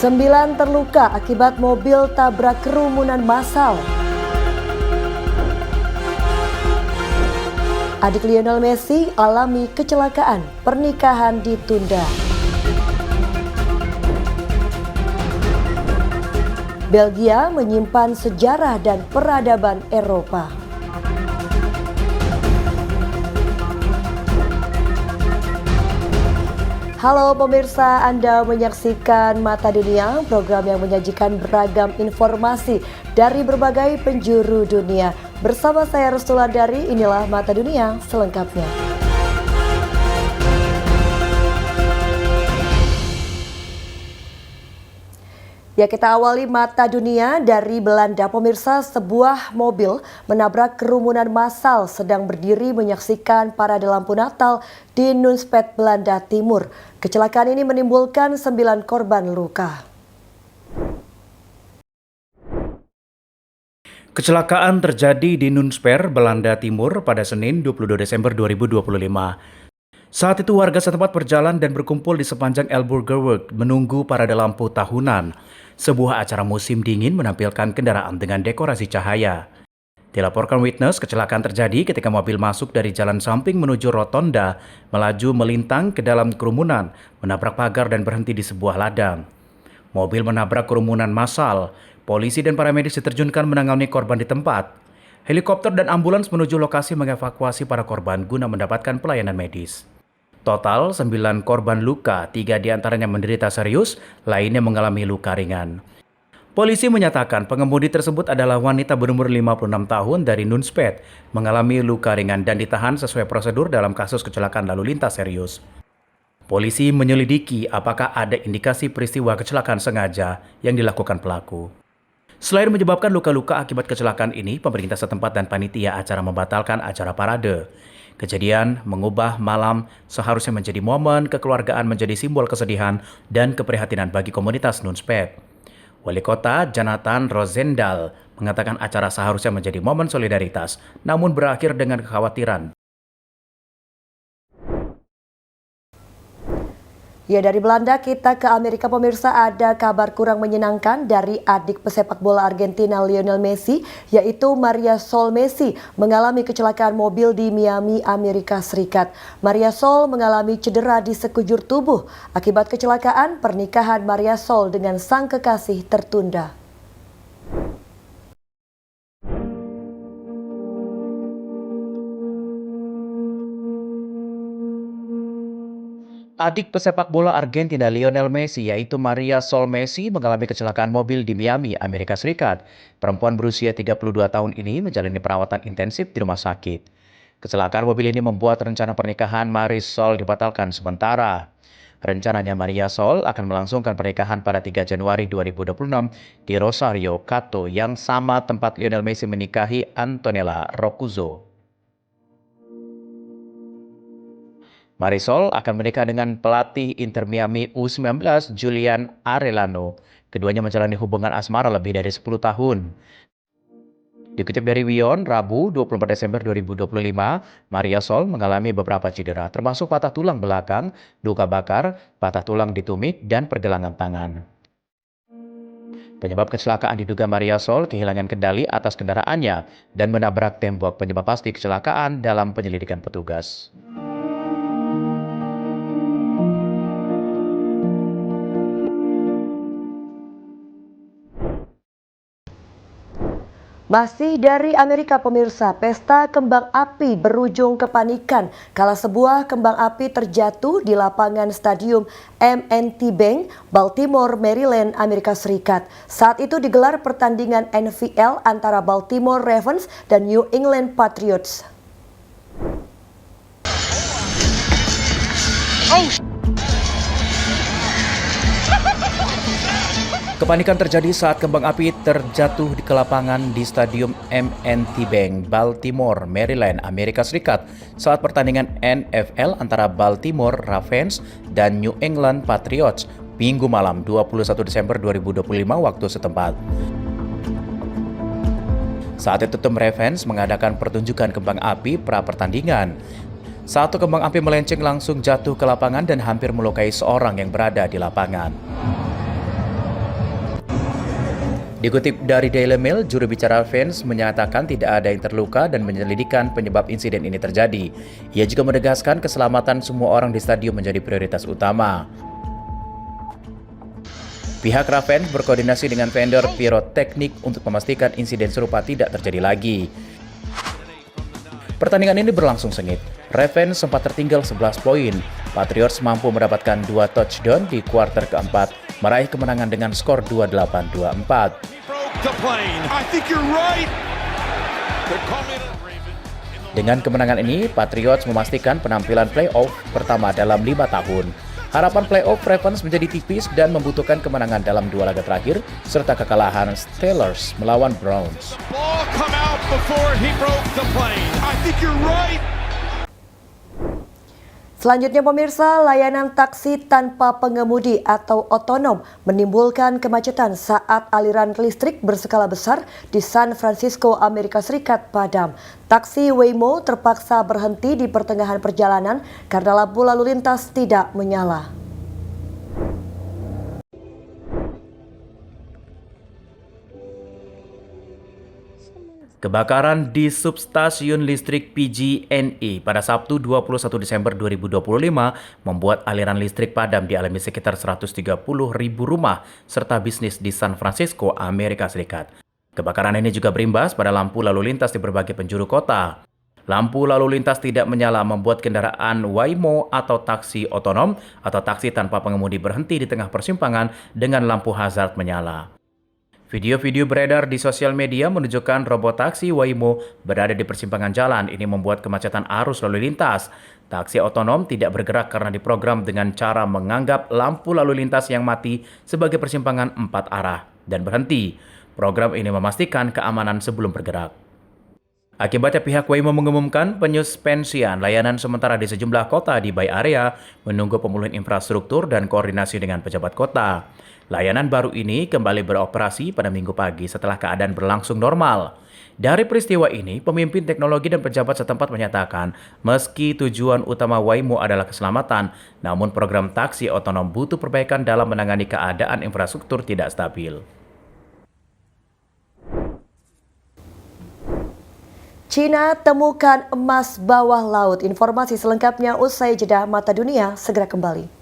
9 terluka akibat mobil tabrak kerumunan massal. Adik Lionel Messi alami kecelakaan, pernikahan ditunda. Belgia menyimpan sejarah dan peradaban Eropa. Halo pemirsa, Anda menyaksikan Mata Dunia, program yang menyajikan beragam informasi dari berbagai penjuru dunia. Bersama saya Rustulandari, inilah Mata Dunia selengkapnya. Ya, kita awali Mata Dunia dari Belanda. Pemirsa, sebuah mobil menabrak kerumunan massal sedang berdiri menyaksikan parade lampu Natal di Nunspeet, Belanda Timur. Kecelakaan ini menimbulkan 9 korban luka. Kecelakaan terjadi di Nunspeet, Belanda Timur pada Senin 22 Desember 2025. Saat itu warga setempat berjalan dan berkumpul di sepanjang Elburgerweg menunggu parade lampu tahunan. Sebuah acara musim dingin menampilkan kendaraan dengan dekorasi cahaya. Dilaporkan witness, kecelakaan terjadi ketika mobil masuk dari jalan samping menuju rotonda, melaju melintang ke dalam kerumunan, menabrak pagar dan berhenti di sebuah ladang. Mobil menabrak kerumunan massal. Polisi dan para medis diterjunkan menangani korban di tempat. Helikopter dan ambulans menuju lokasi mengevakuasi para korban guna mendapatkan pelayanan medis. Total 9 korban luka, 3 diantaranya menderita serius, lainnya mengalami luka ringan. Polisi menyatakan pengemudi tersebut adalah wanita berumur 56 tahun dari Nunspeet, mengalami luka ringan dan ditahan sesuai prosedur dalam kasus kecelakaan lalu lintas serius. Polisi menyelidiki apakah ada indikasi peristiwa kecelakaan sengaja yang dilakukan pelaku. Selain menyebabkan luka-luka akibat kecelakaan ini, pemerintah setempat dan panitia acara membatalkan acara parade. Kejadian mengubah malam seharusnya menjadi momen kekeluargaan, menjadi simbol kesedihan dan keprihatinan bagi komunitas Nunspeet. Wali Kota Jonathan Roosendaal mengatakan acara seharusnya menjadi momen solidaritas, namun berakhir dengan kekhawatiran. Ya, dari Belanda kita ke Amerika, pemirsa. Ada kabar kurang menyenangkan dari adik pesepak bola Argentina Lionel Messi, yaitu Maria Sol Messi, mengalami kecelakaan mobil di Miami, Amerika Serikat. Maria Sol mengalami cedera di sekujur tubuh. Akibat kecelakaan, pernikahan Maria Sol dengan sang kekasih tertunda. Adik pesepak bola Argentina Lionel Messi yaitu Maria Sol Messi mengalami kecelakaan mobil di Miami, Amerika Serikat. Perempuan berusia 32 tahun ini menjalani perawatan intensif di rumah sakit. Kecelakaan mobil ini membuat rencana pernikahan Marisol dibatalkan sementara. Rencananya Maria Sol akan melangsungkan pernikahan pada 3 Januari 2026 di Rosario, Cato, yang sama tempat Lionel Messi menikahi Antonella Roccuzzo. Marisol akan menikah dengan pelatih Inter Miami U19 Julian Arellano. Keduanya menjalani hubungan asmara lebih dari 10 tahun. Dikutip dari Wion, Rabu 24 Desember 2025, Maria Sol mengalami beberapa cedera, termasuk patah tulang belakang, luka bakar, patah tulang di tumit, dan pergelangan tangan. Penyebab kecelakaan diduga Maria Sol kehilangan kendali atas kendaraannya dan menabrak tembok. Penyebab pasti kecelakaan dalam penyelidikan petugas. Masih dari Amerika, pemirsa, pesta kembang api berujung kepanikan kala sebuah kembang api terjatuh di lapangan stadium M&T Bank, Baltimore, Maryland, Amerika Serikat. Saat itu digelar pertandingan NFL antara Baltimore Ravens dan New England Patriots. Kepanikan terjadi saat kembang api terjatuh di lapangan di Stadium M&T Bank, Baltimore, Maryland, Amerika Serikat saat pertandingan NFL antara Baltimore Ravens dan New England Patriots Minggu malam 21 Desember 2025 waktu setempat. Saat itu tim Ravens mengadakan pertunjukan kembang api pra pertandingan. Satu kembang api melenceng langsung jatuh ke lapangan dan hampir melukai seorang yang berada di lapangan. Dikutip dari Daily Mail, juru bicara fans menyatakan tidak ada yang terluka dan menyelidikkan penyebab insiden ini terjadi. Ia juga menegaskan keselamatan semua orang di stadion menjadi prioritas utama. Pihak Ravens berkoordinasi dengan vendor piroteknik untuk memastikan insiden serupa tidak terjadi lagi. Pertandingan ini berlangsung sengit. Ravens sempat tertinggal 11 poin. Patriots mampu mendapatkan 2 touchdown di kuarter keempat, meraih kemenangan dengan skor 28-24. Dengan kemenangan ini, Patriots memastikan penampilan playoff pertama dalam 5 tahun. Harapan playoff Ravens menjadi tipis dan membutuhkan kemenangan dalam 2 laga terakhir, serta kekalahan Steelers melawan Browns. Selanjutnya pemirsa, layanan taksi tanpa pengemudi atau otonom menimbulkan kemacetan saat aliran listrik berskala besar di San Francisco, Amerika Serikat padam. Taksi Waymo terpaksa berhenti di pertengahan perjalanan karena lampu lalu lintas tidak menyala. Kebakaran di substasiun listrik PG&E pada Sabtu 21 Desember 2025 membuat aliran listrik padam dialami sekitar 130.000 rumah serta bisnis di San Francisco, Amerika Serikat. Kebakaran ini juga berimbas pada lampu lalu lintas di berbagai penjuru kota. Lampu lalu lintas tidak menyala membuat kendaraan Waymo atau taksi otonom atau taksi tanpa pengemudi berhenti di tengah persimpangan dengan lampu hazard menyala. Video-video beredar di sosial media menunjukkan robot taksi Waymo berada di persimpangan jalan. Ini membuat kemacetan arus lalu lintas. Taksi otonom tidak bergerak karena diprogram dengan cara menganggap lampu lalu lintas yang mati sebagai persimpangan 4 arah dan berhenti. Program ini memastikan keamanan sebelum bergerak. Akibatnya pihak Waymo mengumumkan penyuspensian layanan sementara di sejumlah kota di Bay Area menunggu pemulihan infrastruktur dan koordinasi dengan pejabat kota. Layanan baru ini kembali beroperasi pada Minggu pagi setelah keadaan berlangsung normal. Dari peristiwa ini, pemimpin teknologi dan pejabat setempat menyatakan meski tujuan utama Waymo adalah keselamatan, namun program taksi otonom butuh perbaikan dalam menangani keadaan infrastruktur tidak stabil. Cina temukan emas bawah laut. Informasi selengkapnya usai jeda Mata Dunia segera kembali.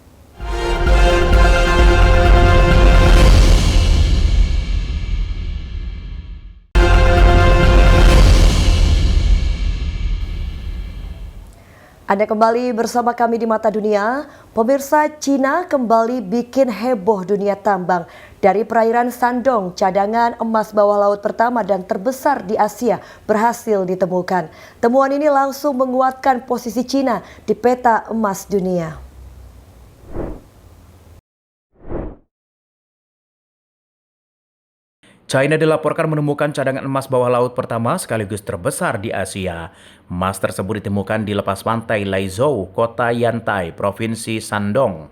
Anda kembali bersama kami di Mata Dunia. Pemirsa, Cina kembali bikin heboh dunia tambang. Dari perairan Shandong, cadangan emas bawah laut pertama dan terbesar di Asia berhasil ditemukan. Temuan ini langsung menguatkan posisi Cina di peta emas dunia. China dilaporkan menemukan cadangan emas bawah laut pertama sekaligus terbesar di Asia. Emas tersebut ditemukan di lepas pantai Laizhou, kota Yantai, provinsi Shandong.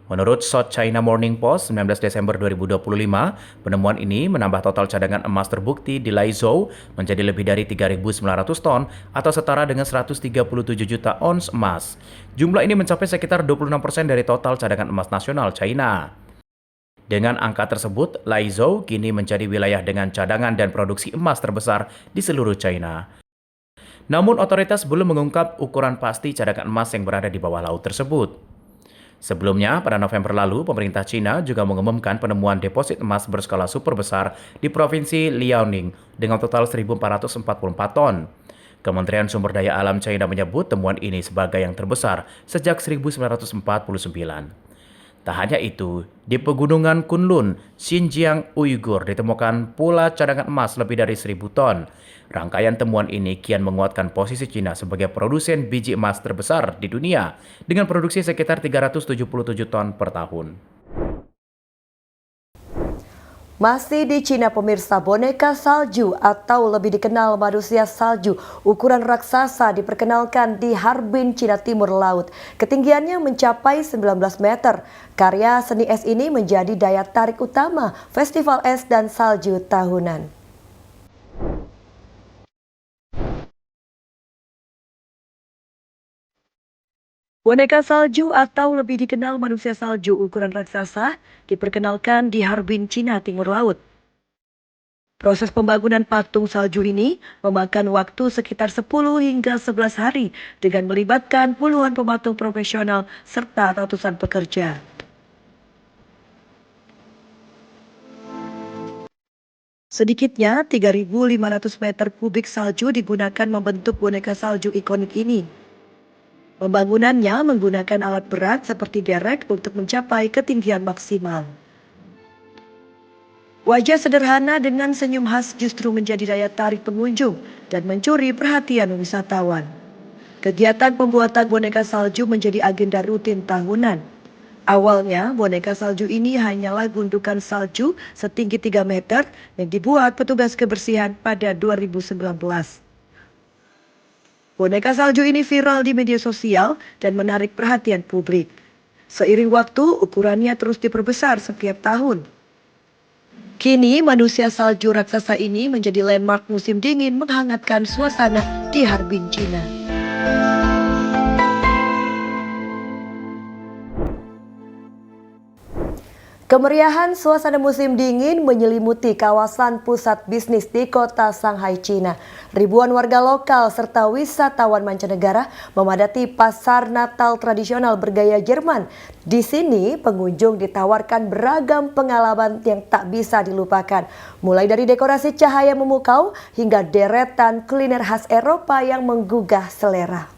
Menurut South China Morning Post 19 Desember 2025, penemuan ini menambah total cadangan emas terbukti di Laizhou menjadi lebih dari 3.900 ton atau setara dengan 137 juta ons emas. Jumlah ini mencapai sekitar 26% dari total cadangan emas nasional China. Dengan angka tersebut, Laizhou kini menjadi wilayah dengan cadangan dan produksi emas terbesar di seluruh China. Namun otoritas belum mengungkap ukuran pasti cadangan emas yang berada di bawah laut tersebut. Sebelumnya, pada November lalu, pemerintah China juga mengumumkan penemuan deposit emas berskala super besar di Provinsi Liaoning dengan total 1.444 ton. Kementerian Sumber Daya Alam China menyebut temuan ini sebagai yang terbesar sejak 1949. Tak hanya itu, di pegunungan Kunlun, Xinjiang Uighur ditemukan pula cadangan emas lebih dari 1.000 ton. Rangkaian temuan ini kian menguatkan posisi Cina sebagai produsen biji emas terbesar di dunia dengan produksi sekitar 377 ton per tahun. Masih di Cina pemirsa, boneka salju atau lebih dikenal manusia salju ukuran raksasa diperkenalkan di Harbin, Cina Timur Laut. Ketinggiannya mencapai 19 meter. Karya seni es ini menjadi daya tarik utama Festival Es dan Salju tahunan. Boneka salju atau lebih dikenal manusia salju ukuran raksasa diperkenalkan di Harbin, Cina Timur Laut. Proses pembangunan patung salju ini memakan waktu sekitar 10 hingga 11 hari dengan melibatkan puluhan pematung profesional serta ratusan pekerja. Sedikitnya 3.500 meter kubik salju digunakan membentuk boneka salju ikonik ini. Pembangunannya menggunakan alat berat seperti derek untuk mencapai ketinggian maksimal. Wajah sederhana dengan senyum khas justru menjadi daya tarik pengunjung dan mencuri perhatian wisatawan. Kegiatan pembuatan boneka salju menjadi agenda rutin tahunan. Awalnya, boneka salju ini hanyalah gundukan salju setinggi 3 meter yang dibuat petugas kebersihan pada 2019. Boneka salju ini viral di media sosial dan menarik perhatian publik. Seiring waktu, ukurannya terus diperbesar setiap tahun. Kini, manusia salju raksasa ini menjadi landmark musim dingin menghangatkan suasana di Harbin, Cina. Kemeriahan suasana musim dingin menyelimuti kawasan pusat bisnis di kota Shanghai, Cina. Ribuan warga lokal serta wisatawan mancanegara memadati pasar Natal tradisional bergaya Jerman. Di sini pengunjung ditawarkan beragam pengalaman yang tak bisa dilupakan. Mulai dari dekorasi cahaya memukau hingga deretan kuliner khas Eropa yang menggugah selera.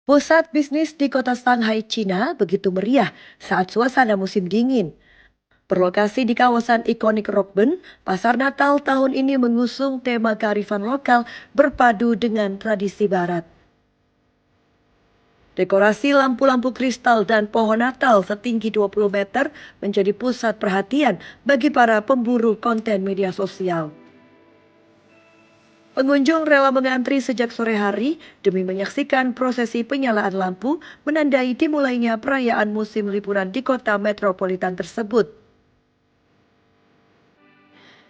Pusat bisnis di kota Shanghai, Cina begitu meriah saat suasana musim dingin. Berlokasi di kawasan ikonik Rockben, Pasar Natal tahun ini mengusung tema kearifan lokal berpadu dengan tradisi barat. Dekorasi lampu-lampu kristal dan pohon Natal setinggi 20 meter menjadi pusat perhatian bagi para pemburu konten media sosial. Pengunjung rela mengantri sejak sore hari demi menyaksikan prosesi penyalaan lampu menandai dimulainya perayaan musim liburan di kota metropolitan tersebut.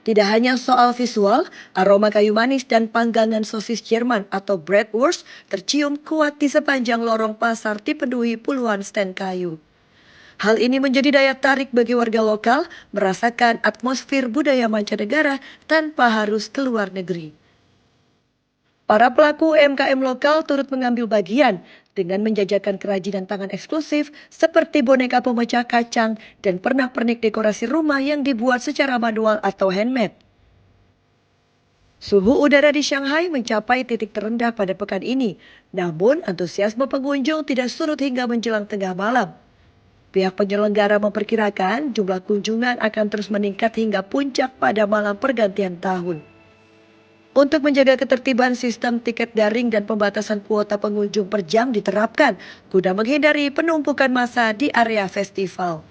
Tidak hanya soal visual, aroma kayu manis dan panggangan sosis Jerman atau bratwurst tercium kuat di sepanjang lorong pasar dipenuhi puluhan stand kayu. Hal ini menjadi daya tarik bagi warga lokal merasakan atmosfer budaya mancanegara tanpa harus keluar negeri. Para pelaku UMKM lokal turut mengambil bagian dengan menjajakan kerajinan tangan eksklusif seperti boneka pemecah kacang dan pernak-pernik dekorasi rumah yang dibuat secara manual atau handmade. Suhu udara di Shanghai mencapai titik terendah pada pekan ini, namun antusiasme pengunjung tidak surut hingga menjelang tengah malam. Pihak penyelenggara memperkirakan jumlah kunjungan akan terus meningkat hingga puncak pada malam pergantian tahun. Untuk menjaga ketertiban, sistem tiket daring dan pembatasan kuota pengunjung per jam diterapkan guna menghindari penumpukan massa di area festival.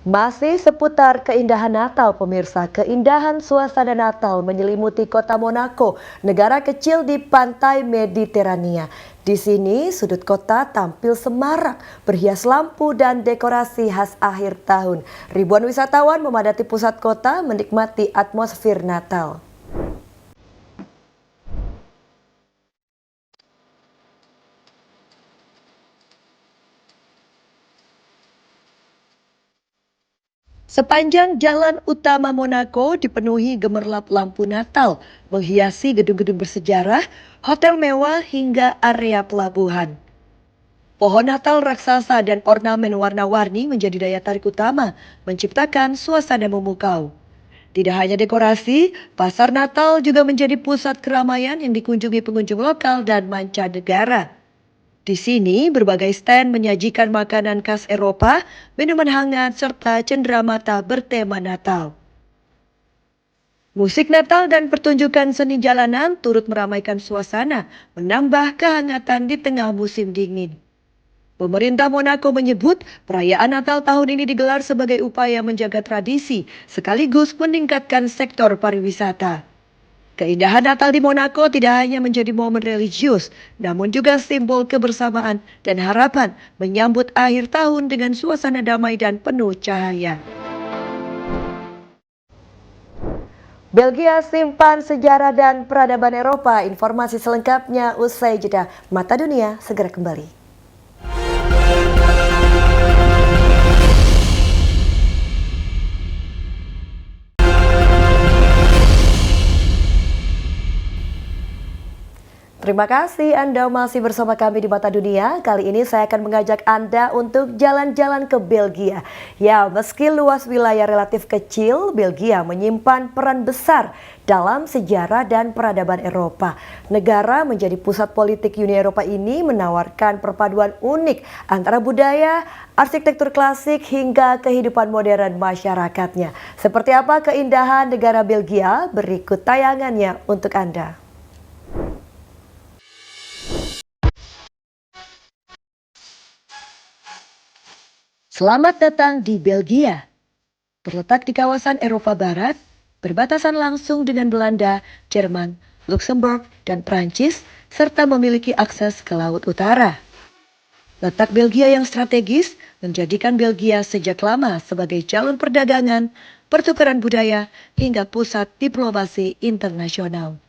Masih seputar keindahan Natal, pemirsa. Keindahan suasana Natal menyelimuti kota Monaco, negara kecil di pantai Mediterania. Di sini, sudut kota tampil semarak, berhias lampu dan dekorasi khas akhir tahun. Ribuan wisatawan memadati pusat kota menikmati atmosfer Natal. Sepanjang jalan utama Monaco dipenuhi gemerlap lampu Natal, menghiasi gedung-gedung bersejarah, hotel mewah hingga area pelabuhan. Pohon Natal raksasa dan ornamen warna-warni menjadi daya tarik utama, menciptakan suasana memukau. Tidak hanya dekorasi, pasar Natal juga menjadi pusat keramaian yang dikunjungi pengunjung lokal dan mancanegara. Di sini, berbagai stand menyajikan makanan khas Eropa, minuman hangat, serta cenderamata bertema Natal. Musik Natal dan pertunjukan seni jalanan turut meramaikan suasana, menambah kehangatan di tengah musim dingin. Pemerintah Monaco menyebut perayaan Natal tahun ini digelar sebagai upaya menjaga tradisi, sekaligus meningkatkan sektor pariwisata. Keindahan Natal di Monaco tidak hanya menjadi momen religius, namun juga simbol kebersamaan dan harapan menyambut akhir tahun dengan suasana damai dan penuh cahaya. Belgia simpan sejarah dan peradaban Eropa. Informasi selengkapnya usai jeda. Mata Dunia segera kembali. Terima kasih Anda masih bersama kami di Mata Dunia. Kali ini saya akan mengajak Anda untuk jalan-jalan ke Belgia. Ya, meski luas wilayah relatif kecil, Belgia menyimpan peran besar dalam sejarah dan peradaban Eropa. Negara menjadi pusat politik Uni Eropa ini menawarkan perpaduan unik antara budaya, arsitektur klasik hingga kehidupan modern masyarakatnya. Seperti apa keindahan negara Belgia? Berikut tayangannya untuk Anda. Selamat datang di Belgia. Terletak di kawasan Eropa Barat, berbatasan langsung dengan Belanda, Jerman, Luxembourg, dan Prancis, serta memiliki akses ke Laut Utara. Letak Belgia yang strategis menjadikan Belgia sejak lama sebagai jalur perdagangan, pertukaran budaya, hingga pusat diplomasi internasional.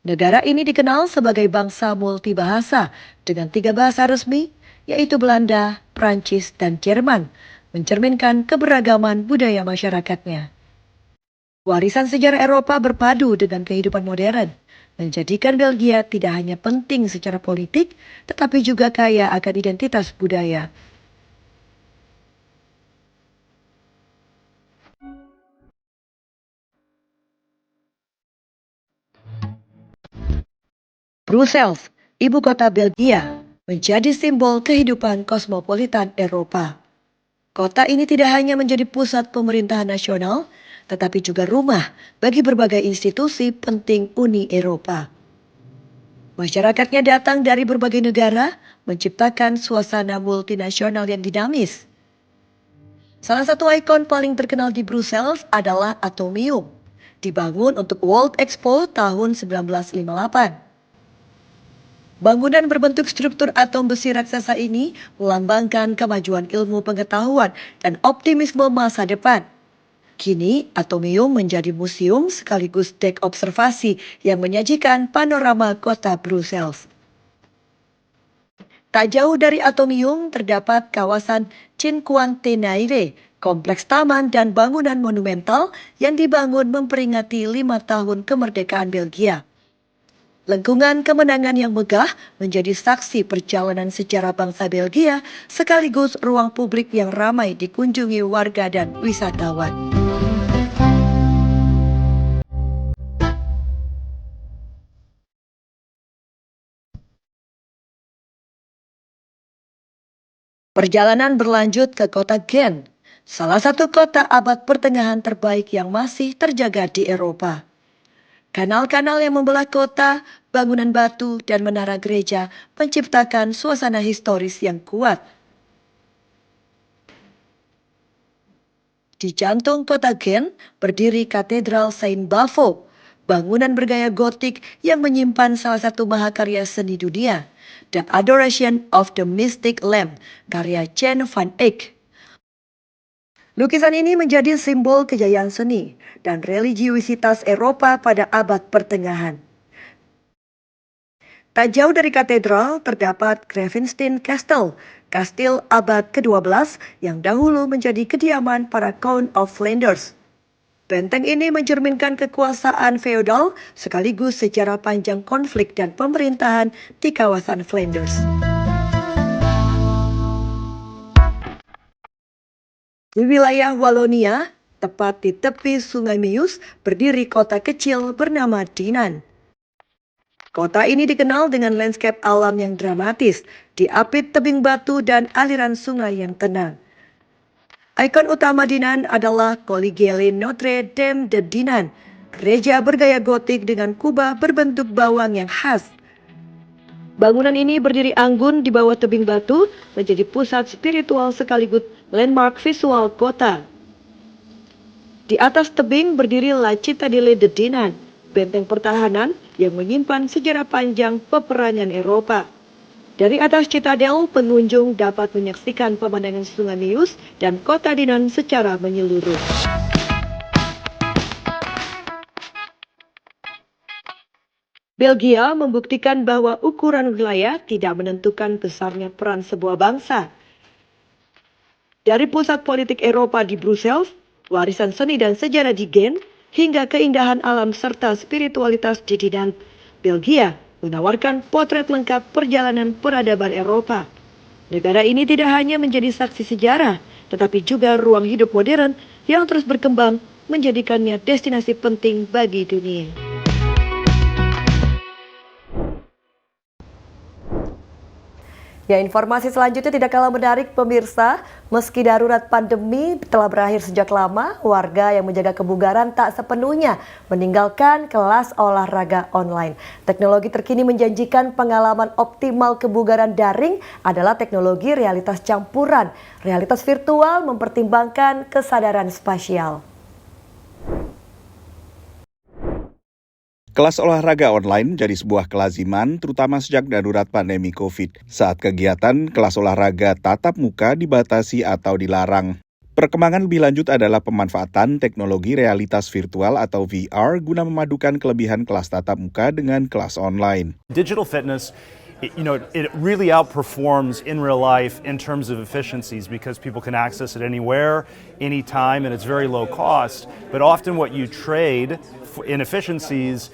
Negara ini dikenal sebagai bangsa multibahasa dengan 3 bahasa resmi, yaitu Belanda, Prancis, dan Jerman, mencerminkan keberagaman budaya masyarakatnya. Warisan sejarah Eropa berpadu dengan kehidupan modern, menjadikan Belgia tidak hanya penting secara politik, tetapi juga kaya akan identitas budaya. Brussels, ibu kota Belgia, menjadi simbol kehidupan kosmopolitan Eropa. Kota ini tidak hanya menjadi pusat pemerintahan nasional, tetapi juga rumah bagi berbagai institusi penting Uni Eropa. Masyarakatnya datang dari berbagai negara, menciptakan suasana multinasional yang dinamis. Salah satu ikon paling terkenal di Brussels adalah Atomium, dibangun untuk World Expo tahun 1958. Bangunan berbentuk struktur atom besi raksasa ini melambangkan kemajuan ilmu pengetahuan dan optimisme masa depan. Kini, Atomium menjadi museum sekaligus dek observasi yang menyajikan panorama kota Brussels. Tak jauh dari Atomium terdapat kawasan Cinquantenaire, kompleks taman dan bangunan monumental yang dibangun memperingati 5 tahun kemerdekaan Belgia. Lengkungan kemenangan yang megah menjadi saksi perjalanan sejarah bangsa Belgia sekaligus ruang publik yang ramai dikunjungi warga dan wisatawan. Perjalanan berlanjut ke kota Gent, salah satu kota abad pertengahan terbaik yang masih terjaga di Eropa. Kanal-kanal yang membelah kota, bangunan batu, dan menara gereja menciptakan suasana historis yang kuat. Di jantung kota Gent berdiri Katedral Saint Bavo, bangunan bergaya gotik yang menyimpan salah satu mahakarya seni dunia, The Adoration of the Mystic Lamb, karya Jan van Eyck. Lukisan ini menjadi simbol kejayaan seni dan religiusitas Eropa pada abad pertengahan. Tak jauh dari katedral terdapat Gravenstein Castle, kastil abad ke-12 yang dahulu menjadi kediaman para Count of Flanders. Benteng ini mencerminkan kekuasaan feodal sekaligus sejarah panjang konflik dan pemerintahan di kawasan Flanders. Di wilayah Wallonia, tepat di tepi Sungai Meuse, berdiri kota kecil bernama Dinan. Kota ini dikenal dengan landscape alam yang dramatis, diapit tebing batu dan aliran sungai yang tenang. Ikon utama Dinan adalah Collegiale Notre Dame de Dinan, gereja bergaya gotik dengan kubah berbentuk bawang yang khas. Bangunan ini berdiri anggun di bawah tebing batu, menjadi pusat spiritual sekaligus landmark visual kota. Di atas tebing berdiri La Cittadella de Dinan, benteng pertahanan yang menyimpan sejarah panjang peperangan Eropa. Dari atas Citadel, pengunjung dapat menyaksikan pemandangan Sungai Meuse dan kota Dinan secara menyeluruh. Belgia membuktikan bahwa ukuran wilayah tidak menentukan besarnya peran sebuah bangsa. Dari pusat politik Eropa di Brussels, warisan seni dan sejarah di Gent, hingga keindahan alam serta spiritualitas di Dinan, Belgia menawarkan potret lengkap perjalanan peradaban Eropa. Negara ini tidak hanya menjadi saksi sejarah, tetapi juga ruang hidup modern yang terus berkembang, menjadikannya destinasi penting bagi dunia. Ya, informasi selanjutnya tidak kalah menarik pemirsa. Meski darurat pandemi telah berakhir sejak lama, warga yang menjaga kebugaran tak sepenuhnya meninggalkan kelas olahraga online. Teknologi terkini menjanjikan pengalaman optimal kebugaran daring adalah teknologi realitas campuran. Realitas virtual mempertimbangkan kesadaran spasial. Kelas olahraga online menjadi sebuah kelaziman, terutama sejak darurat pandemi COVID, saat kegiatan kelas olahraga tatap muka dibatasi atau dilarang. Perkembangan lebih lanjut adalah pemanfaatan teknologi realitas virtual atau VR guna memadukan kelebihan kelas tatap muka dengan kelas online. Digital fitness, it really outperforms in real life in terms of efficiencies because people can access it anywhere, anytime, and it's very low cost. But often what you trade in efficiencies,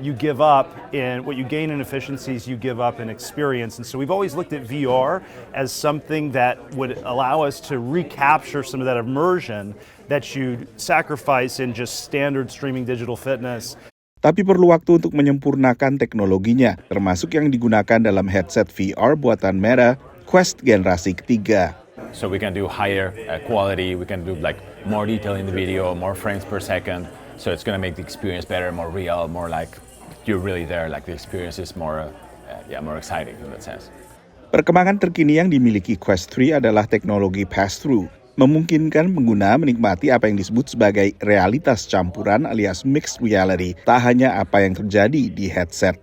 you give up in what you gain in efficiencies, you give up in experience. And so we've always looked at VR as something that would allow us to recapture some of that immersion that you'd sacrifice in just standard streaming digital fitness. Tapi perlu waktu untuk menyempurnakan teknologinya, termasuk yang digunakan dalam headset VR buatan Meta, Quest generasi ketiga. So we can do higher quality, we can do like more detail in the video, more frames per second. So it's going to make the experience better, more real, more like you're really there, like the experience is more exciting in that sense. Perkembangan terkini yang dimiliki Quest 3 adalah teknologi pass-through, memungkinkan pengguna menikmati apa yang disebut sebagai realitas campuran alias mixed reality, tak hanya apa yang terjadi di headset.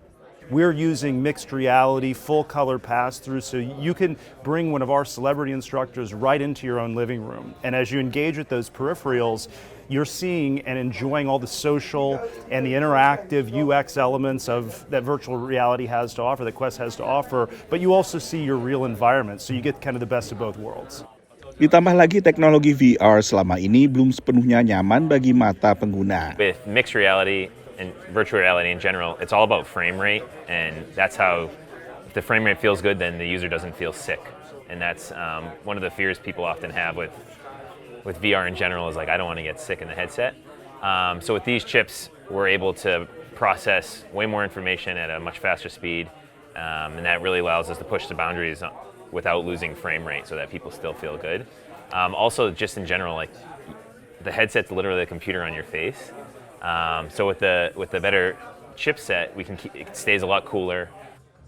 We're using mixed reality, full color pass-through, so you can bring one of our celebrity instructors right into your own living room. And as you engage with those peripherals, you're seeing and enjoying all the social and the interactive UX elements of that virtual reality has to offer, that Quest has to offer, but you also see your real environment, so you get kind of the best of both worlds. Ditambah lagi teknologi VR selama ini belum sepenuhnya nyaman bagi mata pengguna. With mixed reality and virtual reality in general, it's all about frame rate, and that's how, if the frame rate feels good, then the user doesn't feel sick. And that's one of the fears people often have with VR in general is like, I don't want to get sick in the headset. So with these chips, we're able to process way more information at a much faster speed, and that really allows us to push the boundaries without losing frame rate so that people still feel good. Also, just in general, like the headset's literally a computer on your face. So with the better chipset, it stays a lot cooler.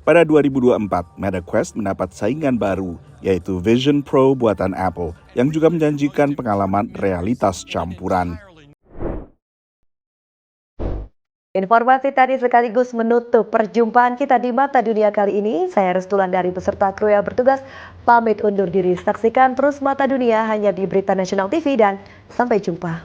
Pada 2024, Meta Quest mendapat saingan baru, yaitu Vision Pro buatan Apple, yang juga menjanjikan pengalaman realitas campuran. Informasi tadi sekaligus menutup perjumpaan kita di Mata Dunia kali ini. Saya Restulan dari peserta kru yang bertugas pamit undur diri. Saksikan terus Mata Dunia hanya di Berita Nasional TV dan sampai jumpa.